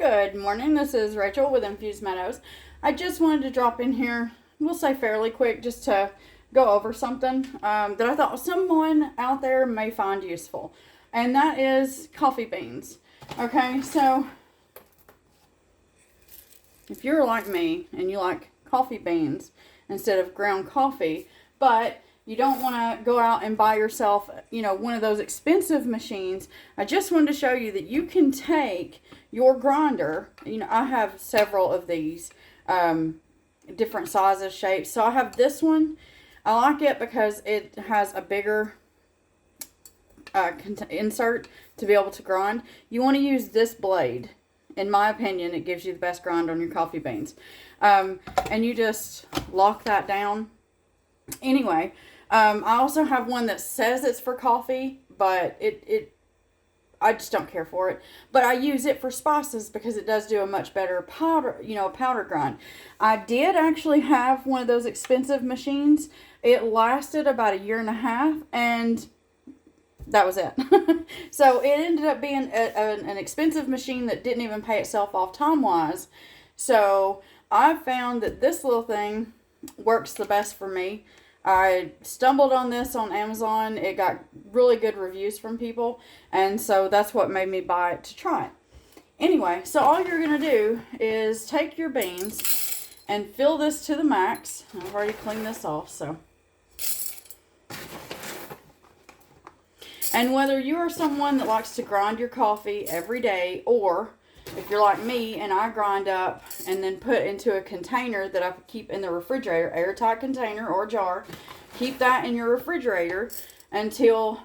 Good morning, this is Rachel with Infused Meadows. I just wanted to drop in here, we'll say fairly quick, just to go over something that I thought someone out there may find useful. And that is coffee beans. Okay, so if you're like me and you like coffee beans instead of ground coffee, but you don't want to go out and buy yourself, one of those expensive machines, I just wanted to show you that you can take your grinder. I have several of these, different sizes, shapes. So I have this one. I like it because it has a bigger insert to be able to grind. You want to use this blade. In my opinion, it gives you the best grind on your coffee beans. And you just lock that down. Anyway, I also have one that says it's for coffee, but I just don't care for it. But I use it for spices because it does do a much better powder, powder grind. I did actually have one of those expensive machines. It lasted about 1.5 years, and that was it. So it ended up being an expensive machine that didn't even pay itself off time-wise. So I found that this little thing works the best for me. I stumbled on this on Amazon. It got really good reviews from people, and so that's what made me buy it to try it. Anyway, so all you're going to do is take your beans and fill this to the max. I've already cleaned this off, so. And whether you are someone that likes to grind your coffee every day, or if you're like me and I grind up and then put into a container that I keep in the refrigerator, airtight container or jar, keep that in your refrigerator until,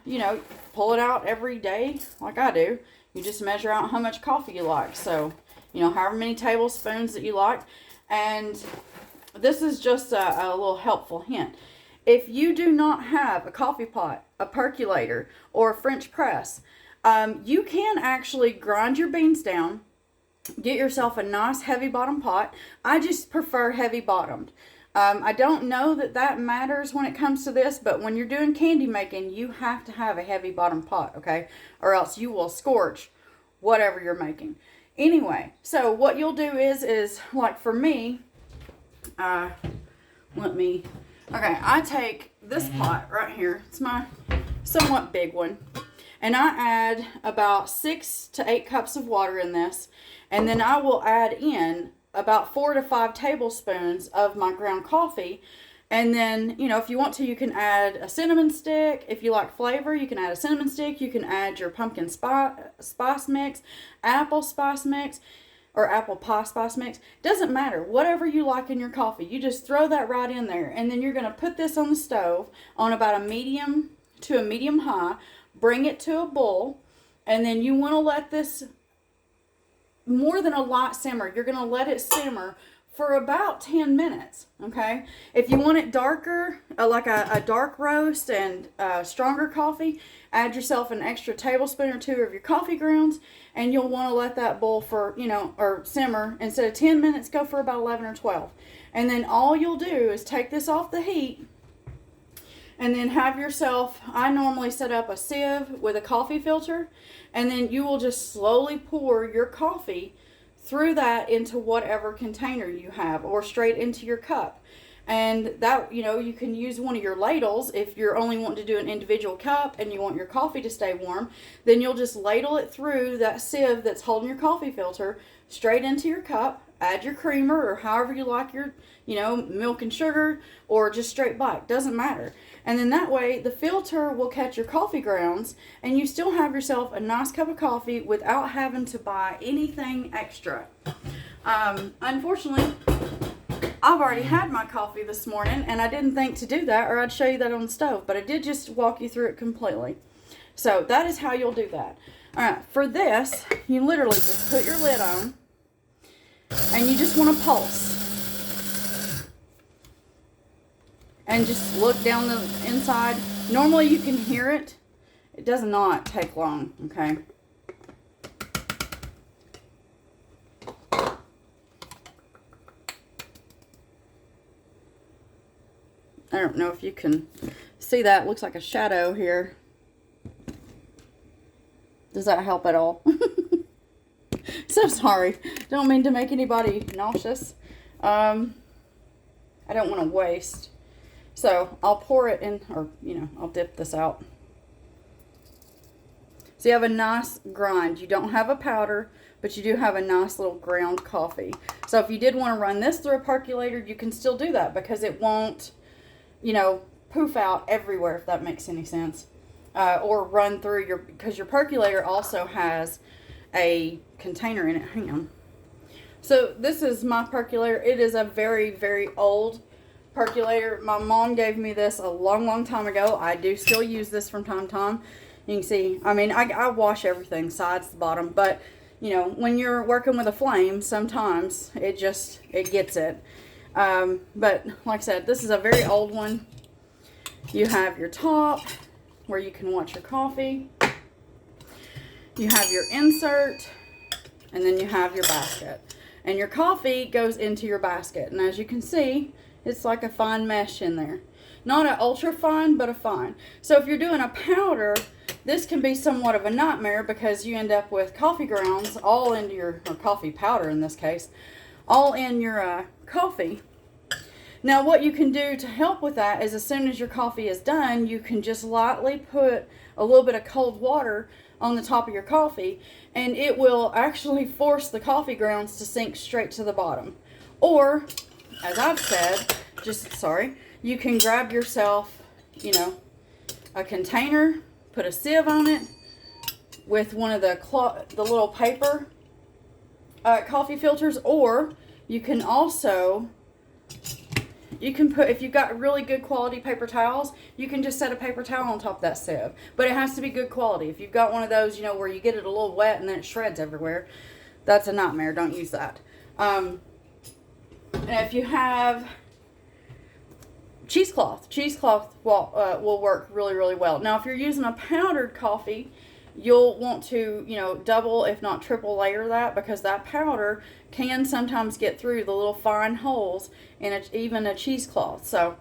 pull it out every day like I do. You just measure out how much coffee you like. So, however many tablespoons that you like. And this is just a little helpful hint. If you do not have a coffee pot, a percolator, or a French press, you can actually grind your beans down. Get yourself a nice heavy bottom pot. I just prefer heavy bottomed. I don't know that matters when it comes to this, but when you're doing candy making, you have to have a heavy bottom pot, okay? Or else you will scorch whatever you're making. Anyway, so what you'll do is like for me, I take this pot right here. It's my somewhat big one. And I add about 6 to 8 cups of water in this. And then I will add in about 4 to 5 tablespoons of my ground coffee. And then, if you want to, you can add a cinnamon stick. If you like flavor, you can add a cinnamon stick. You can add your pumpkin spice mix, apple spice mix, or apple pie spice mix. Doesn't matter. Whatever you like in your coffee. You just throw that right in there. And then you're going to put this on the stove on about a medium to a medium high. Bring it to a boil, and then you want to let this more than a light simmer. You're going to let it simmer for about 10 minutes, okay? If you want it darker, like a dark roast and stronger coffee, add yourself an extra tablespoon or 2 of your coffee grounds, and you'll want to let that boil for, or simmer. Instead of 10 minutes, go for about 11 or 12. And then all you'll do is take this off the heat, and then have yourself, I normally set up a sieve with a coffee filter, and then you will just slowly pour your coffee through that into whatever container you have, or straight into your cup. And that, you can use one of your ladles if you're only wanting to do an individual cup and you want your coffee to stay warm. Then you'll just ladle it through that sieve that's holding your coffee filter straight into your cup. Add your creamer or however you like your, milk and sugar, or just straight black. Doesn't matter. And then that way the filter will catch your coffee grounds, and you still have yourself a nice cup of coffee without having to buy anything extra. Unfortunately, I've already had my coffee this morning, and I didn't think to do that, or I'd show you that on the stove, but I did just walk you through it completely. So that is how you'll do that. All right, for this, you literally just put your lid on, and you just want to pulse. And just look down the inside. Normally you can hear it. It does not take long, okay? I don't know if you can see that. It looks like a shadow here. Does that help at all? So so sorry. Don't mean to make anybody nauseous. I don't want to waste. So I'll pour it in, or, you know, I'll dip this out. So you have a nice grind. You don't have a powder, but you do have a nice little ground coffee. So if you did want to run this through a percolator, you can still do that because it won't, you know, poof out everywhere, if that makes any sense. Or run through your, because your percolator also has a container in it. Hang on. So this is my percolator. It is a very, very old percolator. My mom gave me this a long, long time ago. I do still use this from time to time. You can see, I mean, I wash everything, sides to bottom, but, you know, when you're working with a flame, sometimes it gets it. But like I said, this is a very old one. You have your top where you can watch your coffee. You have your insert, and then you have your basket. And your coffee goes into your basket. And as you can see, it's like a fine mesh in there. Not an ultra fine, but a fine. So if you're doing a powder, this can be somewhat of a nightmare because you end up with coffee grounds all into your, or coffee powder in this case, all in your coffee. Now what you can do to help with that is as soon as your coffee is done, you can just lightly put a little bit of cold water on the top of your coffee, and it will actually force the coffee grounds to sink straight to the bottom. Or, as I've said, you can grab yourself, you know, a container, put a sieve on it with one of the little paper coffee filters, or you can also, if you've got really good quality paper towels, you can just set a paper towel on top of that sieve. But it has to be good quality. If you've got one of those, you know, where you get it a little wet and then it shreds everywhere, that's a nightmare. Don't use that. And if you have cheesecloth will work really, really well. Now, if you're using a powdered coffee, you'll want to, you know, double, if not triple layer that, because that powder can sometimes get through the little fine holes in even a cheesecloth. So,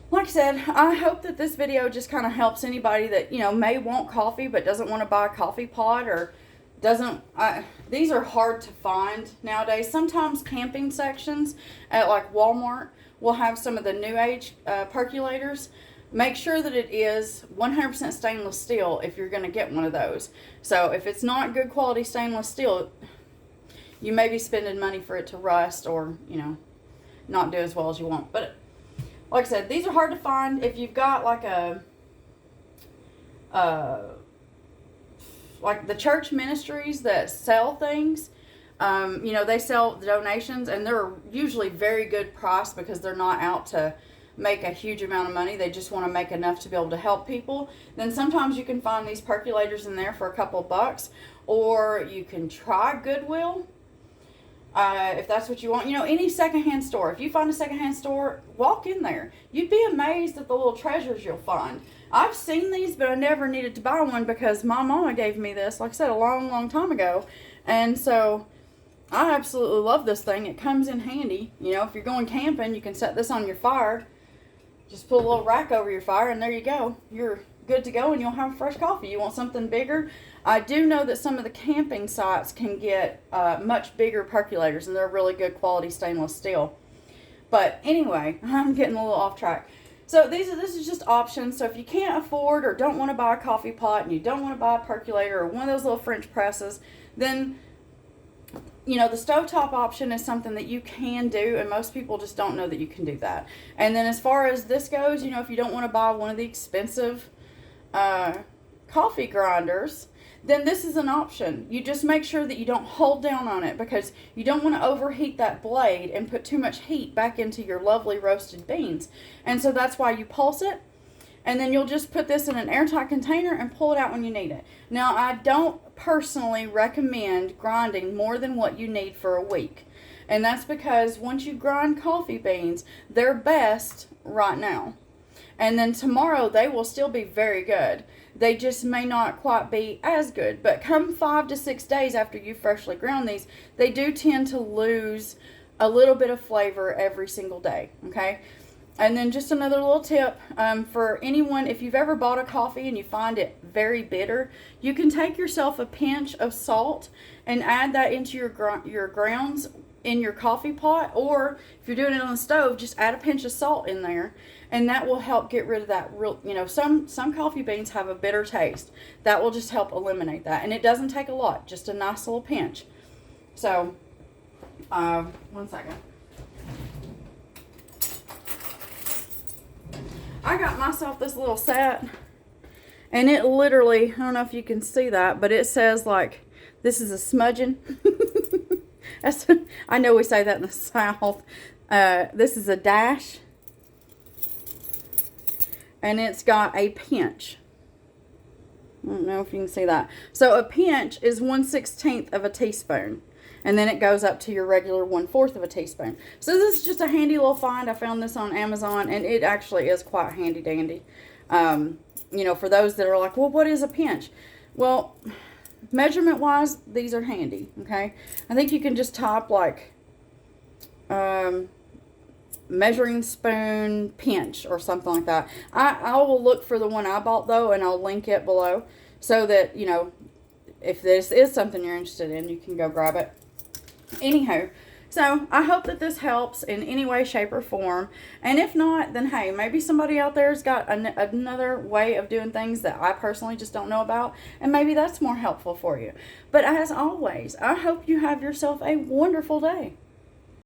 like I said, I hope that this video just kind of helps anybody that, you know, may want coffee but doesn't want to buy a coffee pot, or doesn't, these are hard to find nowadays. Sometimes camping sections at like Walmart will have some of the new age percolators. Make sure that it is 100% stainless steel if you're going to get one of those. So if it's not good quality stainless steel, you may be spending money for it to rust or, you know, not do as well as you want. But like I said, these are hard to find. If you've got like like the church ministries that sell things, you know, they sell donations, and they're usually very good price because they're not out to make a huge amount of money. They just want to make enough to be able to help people. Then sometimes you can find these percolators in there for a couple of bucks, or you can try Goodwill if that's what you want. You know, any secondhand store. If you find a secondhand store, walk in there. You'd be amazed at the little treasures you'll find. I've seen these, but I never needed to buy one because my mama gave me this, like I said, a long, long time ago. And so I absolutely love this thing. It comes in handy. You know, if you're going camping, you can set this on your fire. Just put a little rack over your fire, and there you go. You're good to go, and you'll have fresh coffee. You want something bigger? I do know that some of the camping sites can get much bigger percolators, and they're really good quality stainless steel. But anyway, I'm getting a little off track. So this is just options. So if you can't afford or don't want to buy a coffee pot, and you don't want to buy a percolator or one of those little French presses, then, you know, the stovetop option is something that you can do, and most people just don't know that you can do that. And then as far as this goes, you know, if you don't want to buy one of the expensive coffee grinders, then this is an option. You just make sure that you don't hold down on it, because you don't want to overheat that blade and put too much heat back into your lovely roasted beans. And so that's why you pulse it. And then you'll just put this in an airtight container and pull it out when you need it. Now, I don't personally recommend grinding more than what you need for a week. And that's because once you grind coffee beans, they're best right now. And then tomorrow, they will still be very good. They just may not quite be as good. But come 5 to 6 days after you freshly ground these, they do tend to lose a little bit of flavor every single day, okay? And then just another little tip for anyone, if you've ever bought a coffee and you find it very bitter, you can take yourself a pinch of salt and add that into your grounds in your coffee pot, or if you're doing it on the stove, just add a pinch of salt in there, and that will help get rid of that real, some coffee beans have a bitter taste. That will just help eliminate that, and it doesn't take a lot, just a nice little pinch. So, 1 second. I got myself this little set, and it literally, I don't know if you can see that, but it says like, this is a smudging. I know we say that in the South. This is a dash, and it's got a pinch. I don't know if you can see that. So a pinch is 1/16 of a teaspoon. And then it goes up to your regular 1/4 of a teaspoon. So this is just a handy little find. I found this on Amazon, and it actually is quite handy dandy. For those that are like, well, what is a pinch? Well, measurement wise, these are handy. Okay, I think you can just type like measuring spoon pinch or something like that. I will look for the one I bought though, and I'll link it below so that if this is something you're interested in, you can go grab it. Anyhow, so I hope that this helps in any way, shape, or form. And if not, then hey, maybe somebody out there has got another way of doing things that I personally just don't know about, and maybe that's more helpful for you. But as always, I hope you have yourself a wonderful day.